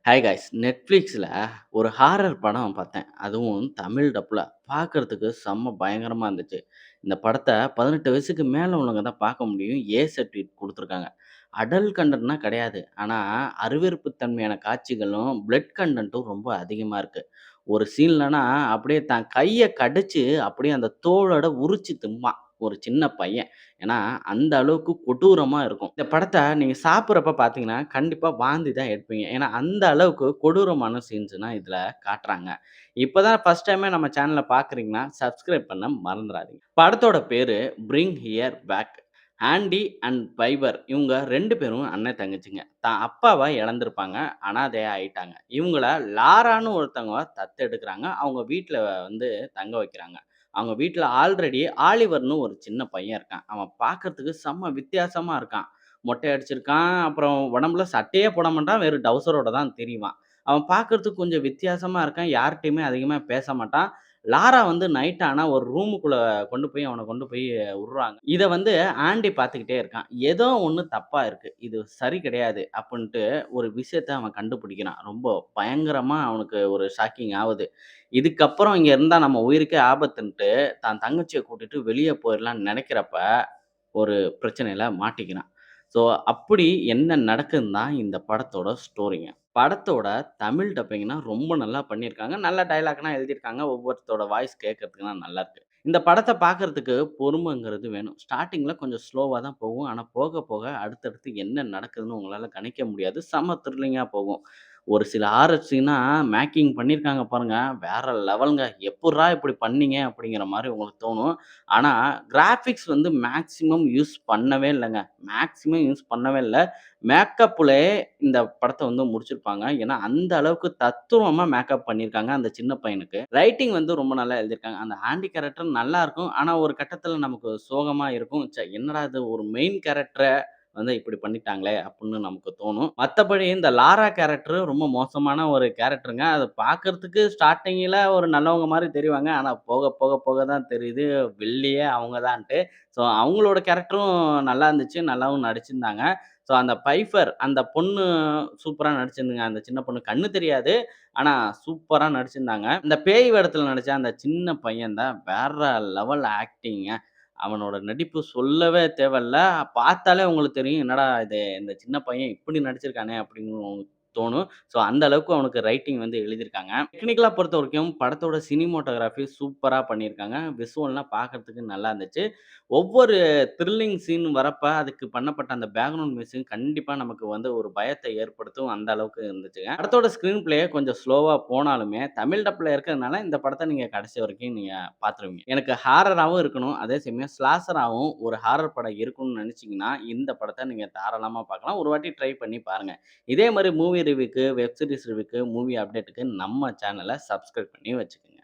Hi guys! Netflixல ஒரு horror படம் பார்த்தேன். அதுவும் தமிழ் டப்ல. பார்க்கறதுக்கு செம்ம பயங்கரமா இருந்துச்சு. இந்த படத்த 18 வயசுக்கு மேல உள்ளவங்க தான் பார்க்க முடியும். ஏ சர்டிஃபிகேட் குடுத்துருக்காங்க. அடல்ட் கன்டென்ட்னா கிடையாது. ஆனா, அருவருப்பு தன்மையான காட்சிகளும், பிளட் கன்டென்ட்டும் ரொம்ப அதிகமா இருக்கு. ஒரு சீன்லனா அப்படியே தன் கைய கடிச்சு, அப்படியே அந்த தோலோட உரிச்சு திம்பான். ஒரு சின்ன பையன். ஏன்னா, அந்த அளவுக்கு கொடூரமா இருக்கும். இந்த படத்த நீங்க சாப்பிடுறப்ப பார்த்தீங்கன்னா, கண்டிப்பா வாந்தி தான் எடுப்பீங்க. ஏன்னா, அந்த அளவுக்கு கொடூரமான சீன்ஸ்லாம் இதுல காட்டுறாங்க. இப்ப தான் ஃபர்ஸ்ட் டைமே நம்ம சேனல பார்க்குறீங்கன்னா, சப்ஸ்கிரைப் பண்ண மறந்துறாதீங்க. படத்தோட பேரு bring her back. Andy and Piper இவங்க 2 பேரும் அண்ணன், தங்கச்சிங்க. தான் அப்பாவ இழந்திருப்பாங்க. அனாதையா ஆயிட்டாங்க. இவங்கள லாரான்னு ஒருத்தவங்க தத்தெடுக்குறாங்க. அவங்க வீட்ல வந்து தங்க வைக்கிறாங்க. அவங்க வீட்ல ஆல்ரெடி ஆலிவர்ன்னு ஒரு சின்ன பையன் இருக்கான். அவன் பார்க்கறதுக்கு செம்ம வித்தியாசமா இருக்கான். மொட்டை அடிச்சிருக்கான். அப்புறம் உடம்புல சட்டையே போட மாட்டான். வெறும் டவுசரோட தான் திரிவான். அவன் பார்க்கறதுக்கு கொஞ்சம் வித்தியாசமா இருக்கான். யார்ட்டயுமே அதிகமா பேச மாட்டான். லாரா வந்து நைட் ஆனா ஒரு ரூமுக்குள்ள அவன கொண்டு போய் உட்றாங்க. இத வந்து ஆண்டி பார்த்துக்கிட்டே இருக்கான். ஏதோ ஒண்ணு தப்பா இருக்கு. இது சரி கிடையாது அப்புட்ன்ட்டு ஒரு விஷயத்த அவன் கண்டுபிடிக்கிறான். ரொம்ப பயங்கரமா அவனுக்கு ஒரு ஷாக்கிங் ஆவுது. இதுக்கப்புறம் இங்க இருந்தா நம்ம உயிருக்கே ஆபத்துன்ட்டு, தான் தங்கச்சிய கூட்டிட்டு வெளிய போயிரலான்னு நெனைக்கிறப்ப, ஒரு பிரச்சனையில மாட்டிக்கிறான். ஸோ, அப்படி என்ன நடக்குதுன்னு தான் இந்த படத்தோட ஸ்டோரிங்க. படத்தோட தமிழ் டப்பிங்னா ரொம்ப நல்லா பண்ணியிருக்காங்க. நல்ல டயலாக்லாம் எழுதியிருக்காங்க. ஒவ்வொருத்தரோட வாய்ஸ் கேட்கறதுக்குலாம் நல்லாருக்கு. இந்த படத்த பார்க்கறதுக்கு பொறுமைங்கிறது வேணும். ஸ்டார்ட்டிங்ல கொஞ்சம் ஸ்லோவா தான் போகும். ஆனா, போக போக அடுத்தடுத்து என்ன நடக்குதுன்னு உங்களால கணிக்க முடியாது. செம்ம த்ரில்லிங்கா போகும். ஒரு சில ஹாரர் சீன்லாம் மேக்கிங் பண்ணியிருக்காங்க பாருங்க. வேற லெவல்ங்க. எப்புட்றா இப்படி பண்ணீங்க? அப்படிங்கிற மாரி உங்களுக்கு தோணும். ஆனா, கிராபிக்ஸ் வந்து மேக்ஸிமம் யூஸ் பண்ணவே இல்லங்க. மேக்ஸிமம் யூஸ் பண்ணவே இல்ல. மேக்கப்லயே இந்த படத்த வந்து முடிச்சிருப்பாங்க. ஏன்னா, அந்த அளவுக்கு தத்துரூவமா மேக்கப் பண்ணியிருக்காங்க, அந்த சின்ன பையனுக்கு. ரைட்டிங் வந்து ரொம்ப நல்லா எழுதியிருக்காங்க. அந்த ஆண்டி கேரக்டர் நல்லாருக்கும். ஆனா, ஒரு கட்டத்தில நமக்கு சோகமா இருக்கும். என்னடா இது ஒரு மெயின் கேரக்டர வந்து இப்படி பண்ணிட்டாங்களே! அப்புட்ன்னு நமக்கு தோணும். மத்தபடி இந்த லாரா கேரக்டர் ரொம்ப மோசமான ஒரு கேரக்டருங்க. அத பார்க்கறதுக்கு ஸ்டார்ட்டிங்ல ஒரு நல்லவங்க மாரி தெரிவாங்க. ஆனா, போக போக போக தான் தெரியுது வில்லியே அவங்க தான்ட்டு. ஸோ, அவங்களோட கேரக்டரும் நல்லா இருந்துச்சு. நல்லாவும் நடிச்சிருந்தாங்க. ஸோ, அந்த பைஃபர் அந்த பொண்ணு சூப்பரா நடிச்சிருந்துங்க. அந்த சின்ன பொண்ணு கண்ணு தெரியாது. ஆனா, சூப்பரா நடிச்சிருந்தாங்க. இந்த பேய் வேடத்தில நடிச்ச அந்த சின்ன பையன் தான் வேற லெவல் ஆக்டிங்க. அவனோட நடிப்பு சொல்லவே தேவையில்ல. பார்த்தாலே உங்களுக்கு தெரியும். என்னடா இது இந்த சின்ன பையன் இப்படி நடிச்சிருக்கானே அப்படின்னு உங்களுக்கு தோணும். ஸோ அந்த அளவுக்கு அவனுக்கு ரைட்டிங் வந்து எழுதியிருக்காங்க. டெக்னிக்கலா பொறுத்தவரைக்கும் படத்தோட சினிமாட்டோகிராஃபி சூப்பரா பண்ணியிருக்காங்க. விசுவல்லாம் பார்க்கறதுக்கு நல்லா இருந்துச்சு. ஒவ்வொரு த்ரில்லிங் சீன் வரப்ப அதுக்கு பண்ணப்பட்ட அந்த பேக்கிரவுண்ட் மியூசிக் கண்டிப்பா நமக்கு வந்து ஒரு பயத்த ஏற்படுத்தும். அந்த அளவுக்கு இருந்துச்சுங்க. படத்தோட ஸ்க்ரீன் பிளே கொஞ்சம் ஸ்லோவா போனாலுமே, தமிழ் டப்ல இருக்கிறதுனால இந்த படத்த நீங்க கடைசி வரைக்கும் நீங்க பார்த்துருவீங்க. எனக்கு ஹாரராவும் இருக்கணும். அதே சமயம் ஸ்லாஷராவும் ஒரு ஹாரர் படம் இருக்கணும்னு நெனச்சீங்கன்னா, இந்த படத்த நீங்க தாராளமா பார்க்கலாம். ஒரு வாட்டி ட்ரை பண்ணி பாருங்க. இதே மாரி மூவி ரிவ்யூக்கு, வெப் சீரிஸ் ரிவ்யூக்கு, மூவி அப்டேட்டுக்கு நம்ம சேனல சப்ஸ்கிரைப் பண்ணி வச்சுக்கங்க.